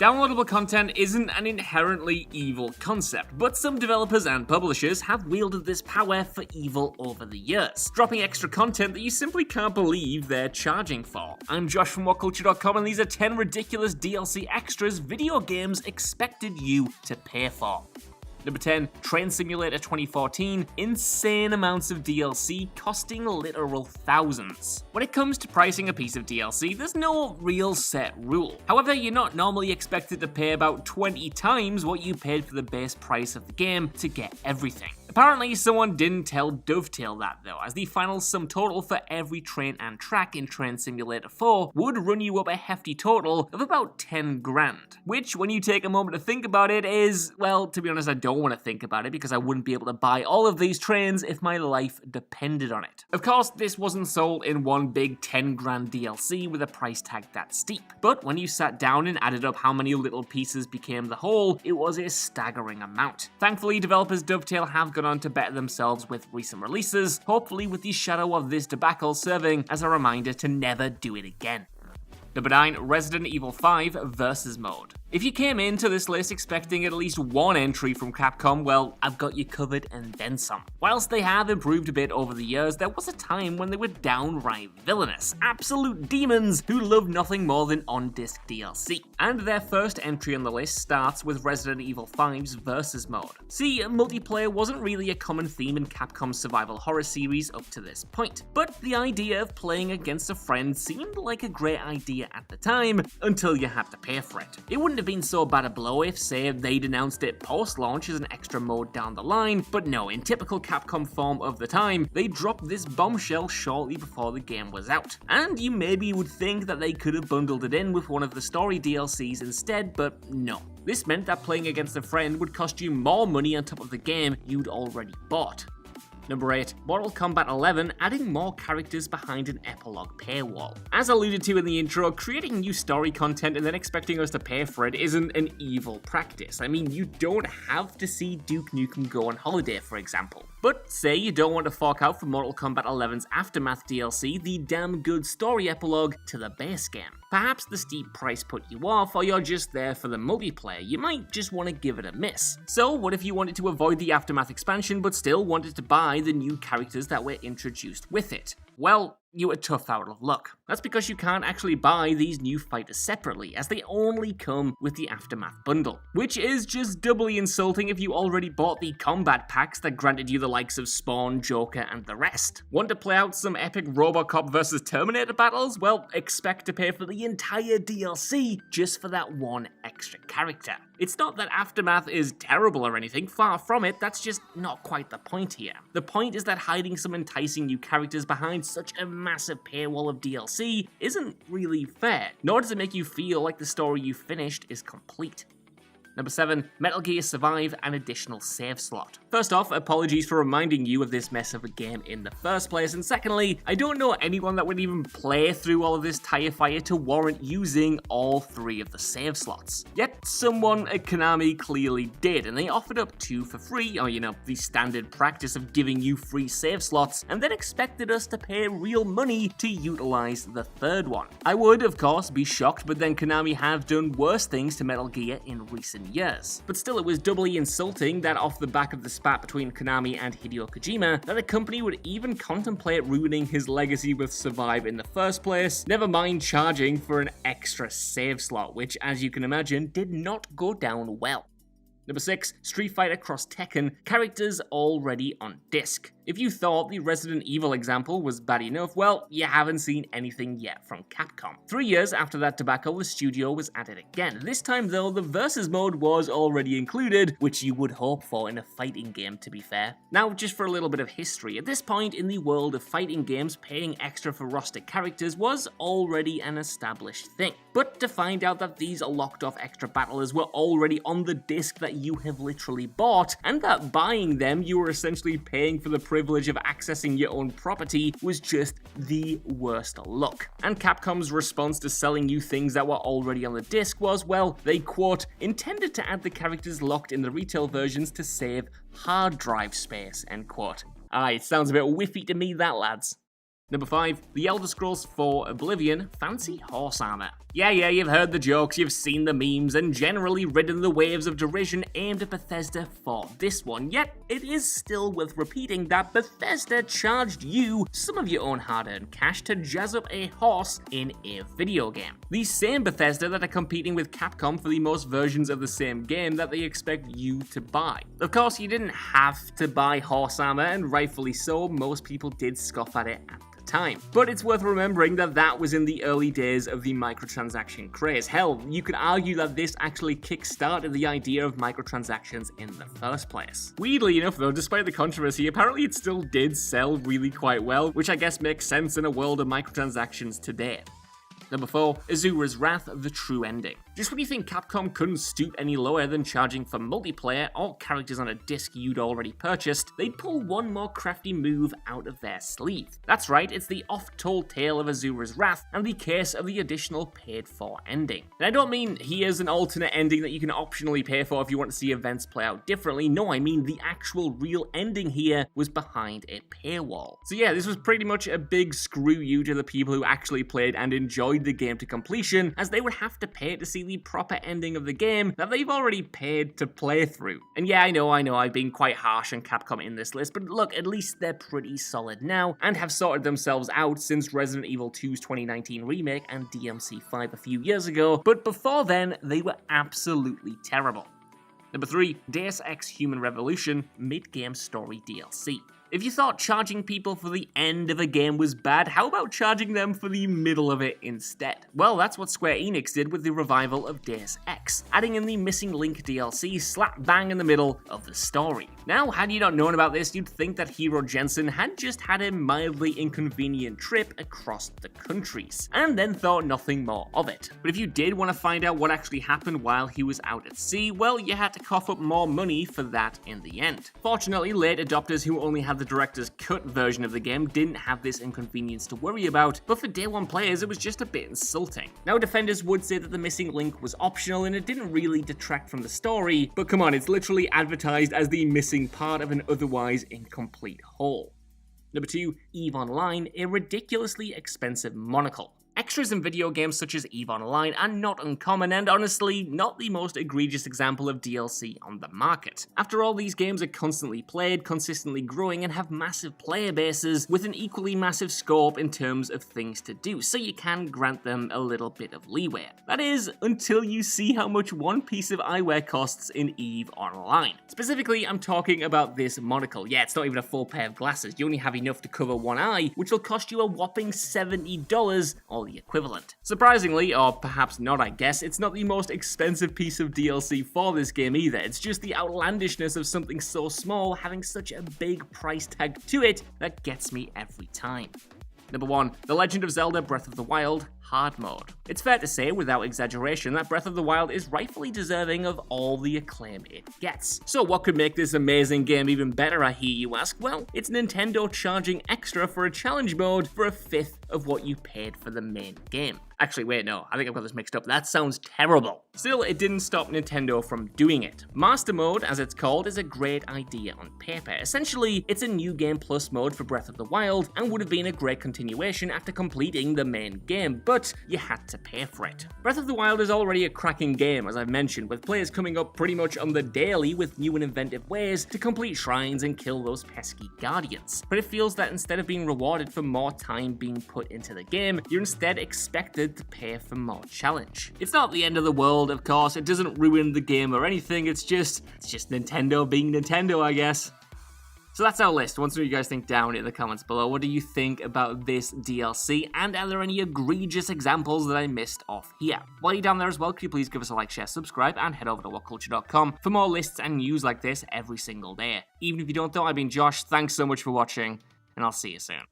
Downloadable content isn't an inherently evil concept, but some developers and publishers have wielded this power for evil over the years, dropping extra content that you simply can't believe they're charging for. I'm Josh from WhatCulture.com, and these are 10 ridiculous DLC extras video games expected you to pay for. Number 10, Train Simulator 2014, insane amounts of DLC costing literal thousands. When it comes to pricing a piece of DLC, there's no real set rule. However, you're not normally expected to pay about 20 times what you paid for the base price of the game to get everything. Apparently, someone didn't tell Dovetail that though, as the final sum total for every train and track in Train Simulator 4 would run you up a hefty total of about 10 grand. Which, when you take a moment to think about it, is, well, to be honest, I don't want to think about it because I wouldn't be able to buy all of these trains if my life depended on it. Of course, this wasn't sold in one big 10 grand DLC with a price tag that steep, but when you sat down and added up how many little pieces became the whole, it was a staggering amount. Thankfully, developers Dovetail have gone on to better themselves with recent releases, hopefully with the shadow of this debacle serving as a reminder to never do it again. Number 9, Resident Evil 5 Versus Mode. If you came into this list expecting at least one entry from Capcom, well, I've got you covered and then some. Whilst they have improved a bit over the years, there was a time when they were downright villainous, absolute demons who loved nothing more than on-disc DLC. And their first entry on the list starts with Resident Evil 5's Versus Mode. See, multiplayer wasn't really a common theme in Capcom's survival horror series up to this point, but the idea of playing against a friend seemed like a great idea at the time, until you had to pay for it. It wouldn't have been so bad a blow if, say, they'd announced it post-launch as an extra mode down the line, but no, in typical Capcom form of the time, they dropped this bombshell shortly before the game was out. And you maybe would think that they could have bundled it in with one of the story DLCs instead, but no. This meant that playing against a friend would cost you more money on top of the game you'd already bought. Number 8, Mortal Kombat 11 adding more characters behind an epilogue paywall. As alluded to in the intro, creating new story content and then expecting us to pay for it isn't an evil practice. I mean, you don't have to see Duke Nukem go on holiday, for example. But say you don't want to fork out for Mortal Kombat 11's Aftermath DLC, the damn good story epilogue to the base game. Perhaps the steep price put you off, or you're just there for the multiplayer. You might just want to give it a miss. So what if you wanted to avoid the Aftermath expansion but still wanted to buy the new characters that were introduced with it? Well, you were tough out of luck. That's because you can't actually buy these new fighters separately, as they only come with the Aftermath bundle. Which is just doubly insulting if you already bought the combat packs that granted you the likes of Spawn, Joker, and the rest. Want to play out some epic Robocop vs Terminator battles? Well, expect to pay for the entire DLC just for that one extra character. It's not that Aftermath is terrible or anything, far from it, that's just not quite the point here. The point is that hiding some enticing new characters behind such a massive paywall of DLC isn't really fair, nor does it make you feel like the story you finished is complete. Number 7, Metal Gear Survive an additional save slot. First off, apologies for reminding you of this mess of a game in the first place, and secondly, I don't know anyone that would even play through all of this tire fire to warrant using all 3 of the save slots. Yet someone at Konami clearly did, and they offered up 2 for free, or the standard practice of giving you free save slots, and then expected us to pay real money to utilize the 3rd one. I would, of course, be shocked, but then Konami have done worse things to Metal Gear in recent years. But still, it was doubly insulting that off the back of the spat between Konami and Hideo Kojima, that a company would even contemplate ruining his legacy with Survive in the first place, never mind charging for an extra save slot, which, as you can imagine, did not go down well. Number 6, Street Fighter X Tekken, characters already on disc. If you thought the Resident Evil example was bad enough, well, you haven't seen anything yet from Capcom. 3 years after that debacle, the studio was at it again. This time though, the Versus mode was already included, which you would hope for in a fighting game, to be fair. Now, just for a little bit of history, at this point in the world of fighting games, paying extra for roster characters was already an established thing. But to find out that these locked off extra battlers were already on the disc that you have literally bought, and that buying them you were essentially paying for the privilege of accessing your own property, was just the worst luck. And Capcom's response to selling you things that were already on the disc was, well, they quote, intended to add the characters locked in the retail versions to save hard drive space, end quote. It sounds a bit whiffy to me, that, lads. Number 5, The Elder Scrolls 4 Oblivion Fancy Horse Armor. Yeah, you've heard the jokes, you've seen the memes, and generally ridden the waves of derision aimed at Bethesda for this one, yet it is still worth repeating that Bethesda charged you some of your own hard-earned cash to jazz up a horse in a video game. The same Bethesda that are competing with Capcom for the most versions of the same game that they expect you to buy. Of course, you didn't have to buy horse armor, and rightfully so, most people did scoff at it at the time. But it's worth remembering that that was in the early days of the microtransaction craze. Hell, you could argue that this actually kick-started the idea of microtransactions in the first place. Weirdly enough though, despite the controversy, apparently it still did sell really quite well, which I guess makes sense in a world of microtransactions today. Number 4, ASURA'S Wrath, The True Ending. Just when you think Capcom couldn't stoop any lower than charging for multiplayer or characters on a disc you'd already purchased, they'd pull one more crafty move out of their sleeve. That's right, it's the oft-told tale of ASURA'S Wrath and the case of the additional paid-for ending. And I don't mean here's an alternate ending that you can optionally pay for if you want to see events play out differently. No, I mean the actual real ending here was behind a paywall. So yeah, this was pretty much a big screw you to the people who actually played and enjoyed the game to completion, as they would have to pay to see the proper ending of the game that they've already paid to play through. And yeah, I know, I've been quite harsh on Capcom in this list, but look, at least they're pretty solid now, and have sorted themselves out since Resident Evil 2's 2019 remake and DMC5 a few years ago, but before then, they were absolutely terrible. Number 3, Deus Ex Human Revolution Mid-Game Story DLC. If you thought charging people for the end of a game was bad, how about charging them for the middle of it instead? Well, that's what Square Enix did with the revival of Deus Ex, adding in the Missing Link DLC slap bang in the middle of the story. Now, had you not known about this, you'd think that Hero Jensen had just had a mildly inconvenient trip across the countries, and then thought nothing more of it. But if you did want to find out what actually happened while he was out at sea, well, you had to cough up more money for that in the end. Fortunately, late adopters who only had the director's cut version of the game didn't have this inconvenience to worry about, but for day one players it was just a bit insulting. Now defenders would say that the missing link was optional and it didn't really detract from the story, but come on, it's literally advertised as the missing part of an otherwise incomplete whole. Number 2, EVE Online, a ridiculously expensive monocle. Extras in video games such as EVE Online are not uncommon and honestly not the most egregious example of DLC on the market. After all, these games are constantly played, consistently growing, and have massive player bases with an equally massive scope in terms of things to do, so you can grant them a little bit of leeway. That is, until you see how much one piece of eyewear costs in EVE Online. Specifically, I'm talking about this monocle. Yeah, it's not even a full pair of glasses, you only have enough to cover one eye, which will cost you a whopping $70 or the equivalent. Surprisingly, or perhaps not I guess, it's not the most expensive piece of DLC for this game either. It's just the outlandishness of something so small having such a big price tag to it that gets me every time. Number 1, The Legend of Zelda Breath of the Wild Hard Mode. It's fair to say, without exaggeration, that Breath of the Wild is rightfully deserving of all the acclaim it gets. So what could make this amazing game even better, I hear you ask? Well, it's Nintendo charging extra for a challenge mode for a fifth of what you paid for the main game. Actually, wait, no, I think I've got this mixed up. That sounds terrible. Still, it didn't stop Nintendo from doing it. Master Mode, as it's called, is a great idea on paper. Essentially, it's a new game plus mode for Breath of the Wild and would have been a great continuation after completing the main game, but you had to pay for it. Breath of the Wild is already a cracking game, as I've mentioned, with players coming up pretty much on the daily with new and inventive ways to complete shrines and kill those pesky guardians. But it feels that instead of being rewarded for more time being put into the game, you're instead expected to pay for more challenge. It's not the end of the world, of course, it doesn't ruin the game or anything, it's just Nintendo being Nintendo, I guess. So that's our list. I want to know what you guys think down in the comments below. What do you think about this DLC? And are there any egregious examples that I missed off here? While you're down there as well, could you please give us a like, share, subscribe, and head over to WhatCulture.com for more lists and news like this every single day. Even if you don't though, I've been Josh, thanks so much for watching, and I'll see you soon.